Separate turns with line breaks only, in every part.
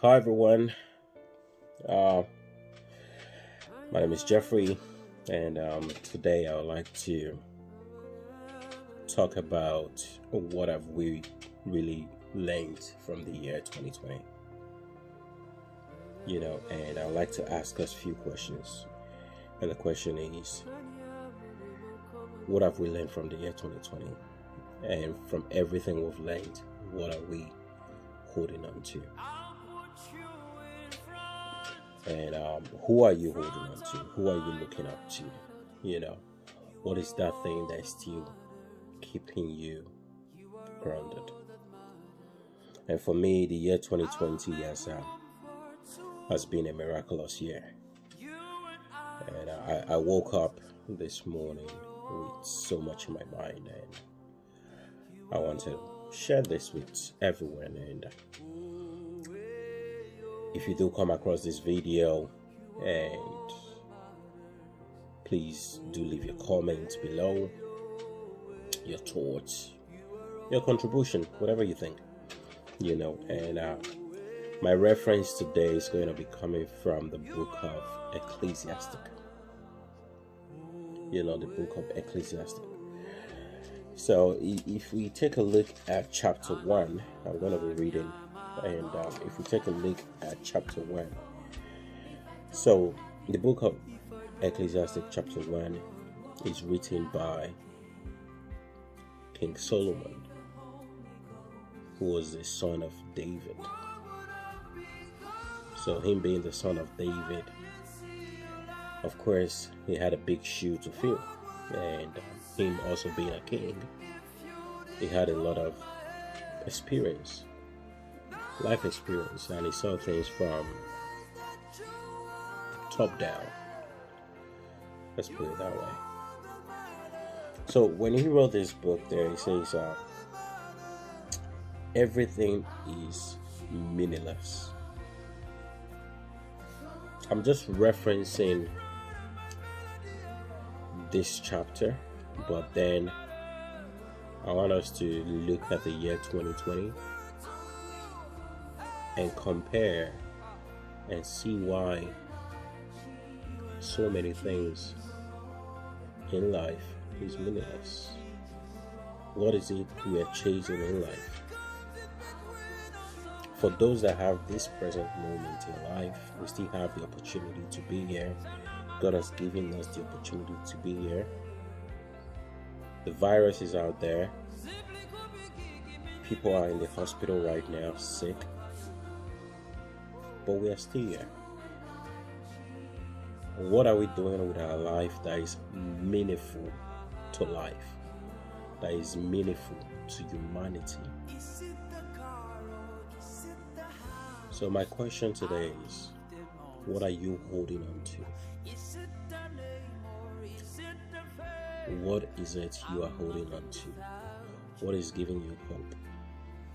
Hi everyone, uh, my name is Jeffrey, and today I would like to talk about what have we really learned from the year 2020. And I'd like to ask us a few questions. And the question is, what have we learned from the year 2020? And from everything we've learned, what are we holding on to? And who are you holding on to? Who are you looking up to? What is that thing that's still keeping you grounded? And for me, the year 2020 has been a miraculous year. And I woke up this morning with so much in my mind, and I want to share this with everyone. And if you do come across this video, and please do leave your comments below, your thoughts, your contribution, whatever you think, and my reference today is going to be coming from the book of Ecclesiastes. The book of Ecclesiastes. So if we take a look at chapter 1, I'm going to be reading. And if we take a look at chapter 1, so the book of Ecclesiastes chapter 1 is written by King Solomon, who was the son of David. So him being the son of David, of course, he had a big shoe to fill. And him also being a king, he had a lot of experience, life experience, and he saw things from top down. Let's put it that way. So when he wrote this book there, he says everything is meaningless. I'm just referencing this chapter, but then I want us to look at the year 2020 and compare and see why so many things in life is meaningless. What is it we are chasing in life? For those that have this present moment in life, we still have the opportunity to be here. God has given us the opportunity to be here. The virus is out there. People are in the hospital right now, sick. But we are still here. What are we doing with our life that is meaningful to life? That is meaningful to humanity? So my question today is, what are you holding on to? What is it you are holding on to? What is giving you hope?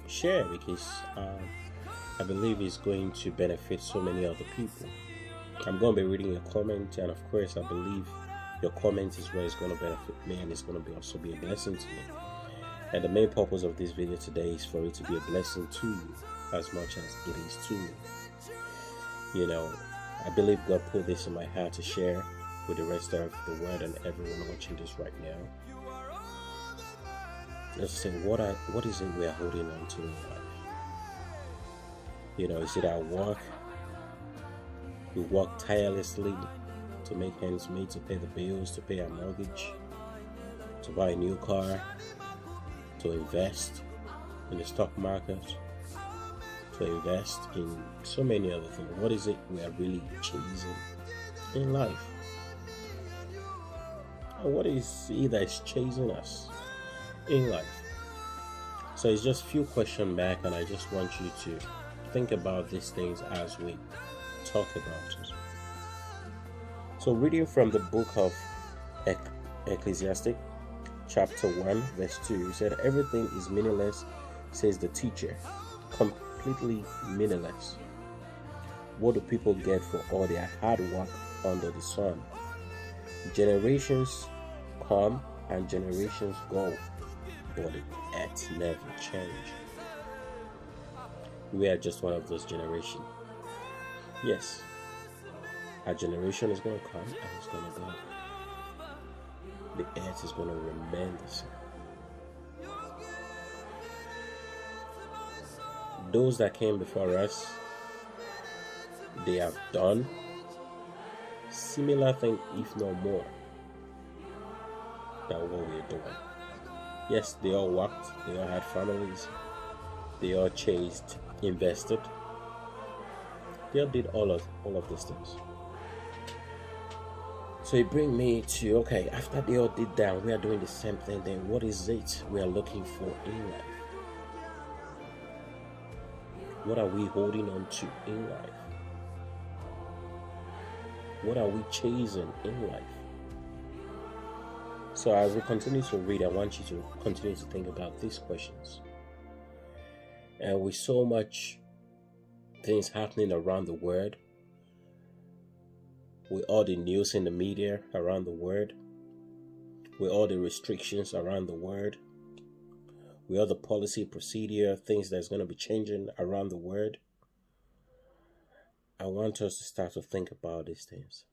Share, because I believe it's going to benefit so many other people. I'm going to be reading your comment, and of course I believe your comment is where it's going to benefit me, and it's going to also be a blessing to me. And the main purpose of this video today is for it to be a blessing to you as much as it is to me. I believe God put this in my heart to share with the rest of the world and everyone watching this right now. Let's say, what is it we are holding on to in life? Is it our work? We work tirelessly to make ends meet, to pay the bills, to pay our mortgage, to buy a new car, to invest in the stock market, to invest in so many other things. What is it we are really chasing in life? And what is it that is chasing us in life? So it's just a few questions back, and I just want you to think about these things as we talk about it. So reading from the book of Ecclesiastes chapter 1 verse 2, it said, everything is meaningless, says the teacher, completely meaningless. What do people get for all their hard work under the sun? Generations come and generations go, but the earth never change. We are just one of those generations. Yes, our generation is going to come and it's going to go. The earth is going to remain the same. Those that came before us, they have done similar thing, if not more, than what we're doing. Yes, they all worked, they all had families, they all chased, invested, they all did all of these things. So it brings me to, okay, after they all did that, we are doing the same thing, then what is it we are looking for in life? What are we holding on to in life? What are we chasing in life? So as we continue to read, I want you to continue to think about these questions. And with so much things happening around the world, with all the news in the media around the world, with all the restrictions around the world, with all the policy procedure, things that's going to be changing around the world, I want us to start to think about these things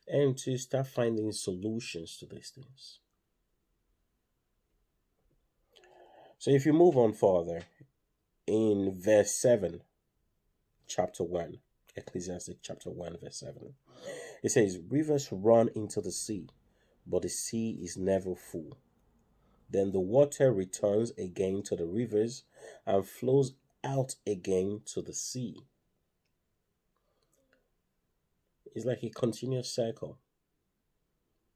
and to start finding solutions to these things. So if you move on further, in verse 7, chapter 1, Ecclesiastes chapter 1, verse 7, it says, "Rivers run into the sea, but the sea is never full. Then the water returns again to the rivers and flows out again to the sea." It's like a continuous cycle.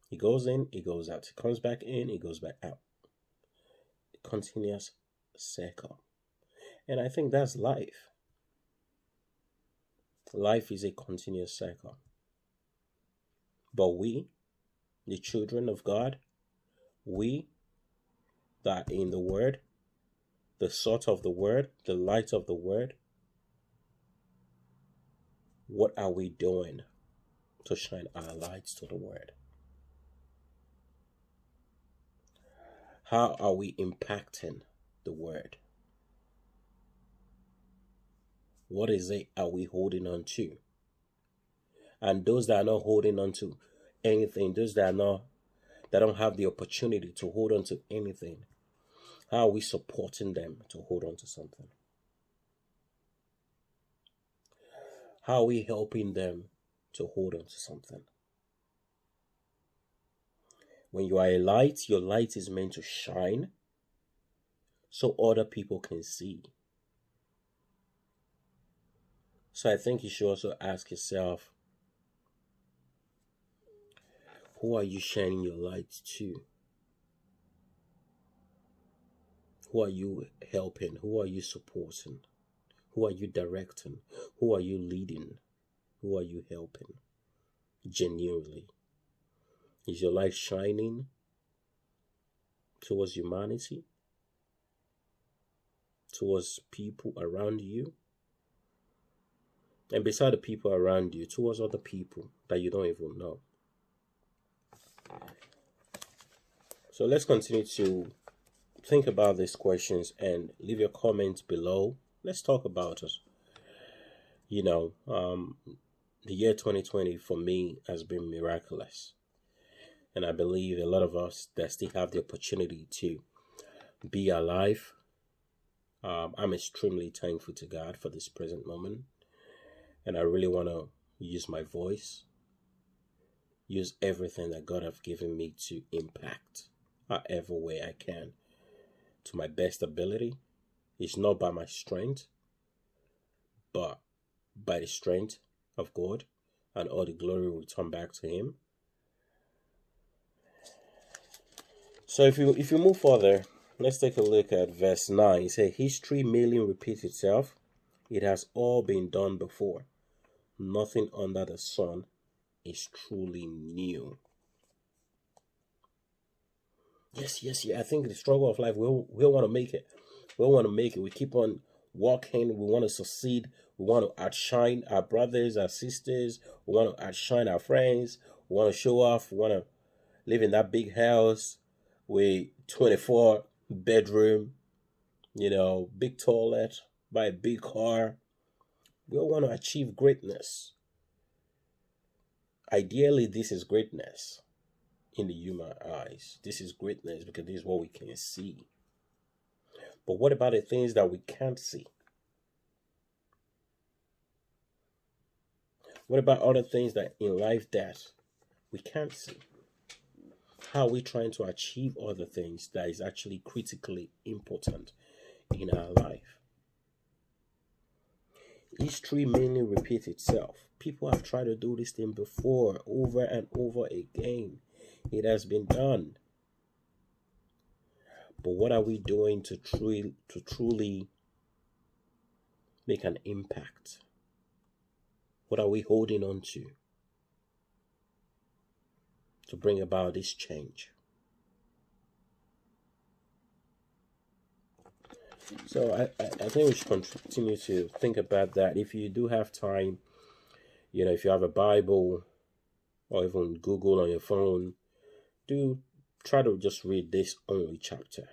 It goes in, it goes out. It comes back in, it goes back out. A continuous cycle. And I think that's life. Life is a continuous cycle. But we, the children of God, we that are in the Word, the salt of the Word, the light of the Word, what are we doing to shine our lights to the Word? How are we impacting the Word? What is it are we holding on to? And those that are not holding on to anything, those that don't have the opportunity to hold on to anything, how are we supporting them to hold on to something? How are we helping them to hold on to something? When you are a light, your light is meant to shine so other people can see. So I think you should also ask yourself, who are you shining your light to? Who are you helping? Who are you supporting? Who are you directing? Who are you leading? Who are you helping? Genuinely. Is your light shining towards humanity? Towards people around you? And beside the people around you, towards other people that you don't even know. So let's continue to think about these questions and leave your comments below. Let's talk about it. The year 2020 for me has been miraculous. And I believe a lot of us that still have the opportunity to be alive. I'm extremely thankful to God for this present moment. And I really want to use my voice, use everything that God has given me to impact however way I can to my best ability. It's not by my strength, but by the strength of God, and all the glory will return back to Him. So if you move further, let's take a look at verse 9. It says, "History merely repeats itself. It has all been done before. Nothing under the sun is truly new." Yes. I think the struggle of life, we want to make it. We want to make it. We keep on walking. We want to succeed. We want to outshine our brothers, our sisters. We want to outshine our friends. We want to show off. We want to live in that big house with 24 bedroom, big toilet, buy a big car. We all want to achieve greatness. Ideally, this is greatness in the human eyes. This is greatness because this is what we can see. But what about the things that we can't see? What about other things that in life that we can't see? How are we trying to achieve other things that is actually critically important in our life? History mainly repeats itself. People have tried to do this thing before, over and over again. It has been done. But what are we doing to truly make an impact? What are we holding on to bring about this change? So I think we should continue to think about that. If you do have time, if you have a Bible or even Google on your phone, do try to just read this only chapter.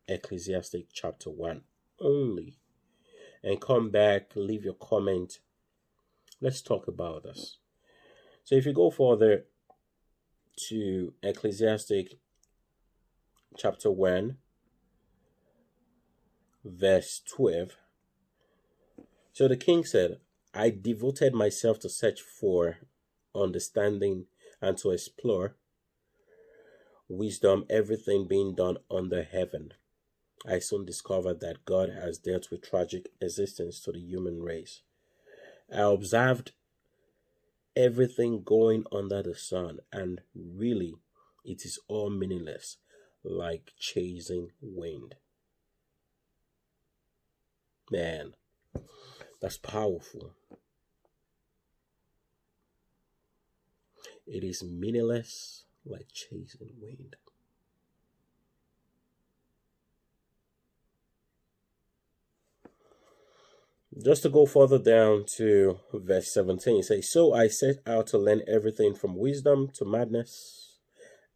Ecclesiastes chapter 1 only. And come back, leave your comment. Let's talk about this. So if you go further to Ecclesiastes chapter 1, verse 12. So the king said, I devoted myself to search for understanding and to explore wisdom, everything being done under heaven. I soon discovered that God has dealt with tragic existence to the human race. I observed everything going under the sun, and really, it is all meaningless, like chasing wind. Man, that's powerful. It is meaningless, like chasing wind. Just to go further down to verse 17, it says, So I set out to learn everything from wisdom to madness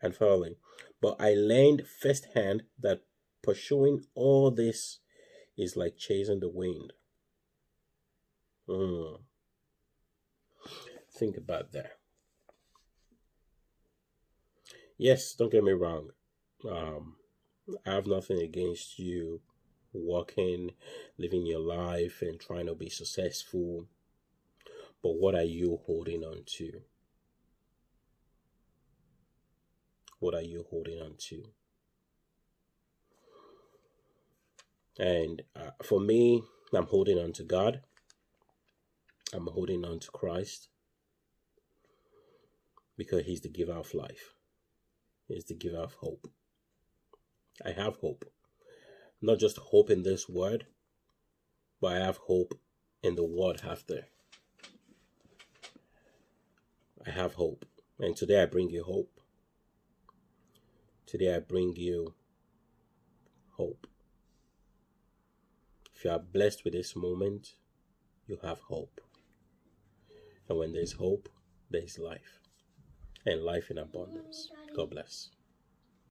and folly. But I learned firsthand that pursuing all this is like chasing the wind. Think about that. Yes, don't get me wrong. I have nothing against you working, living your life and trying to be successful. But what are you holding on to? What are you holding on to? And for me, I'm holding on to God. I'm holding on to Christ. Because He's the giver of life. He's the giver of hope. I have hope. Not just hope in this word, but I have hope in the world after. I have hope. And today I bring you hope. Today I bring you hope. If you are blessed with this moment, you have hope. And when there's hope, there's life. And life in abundance. God bless.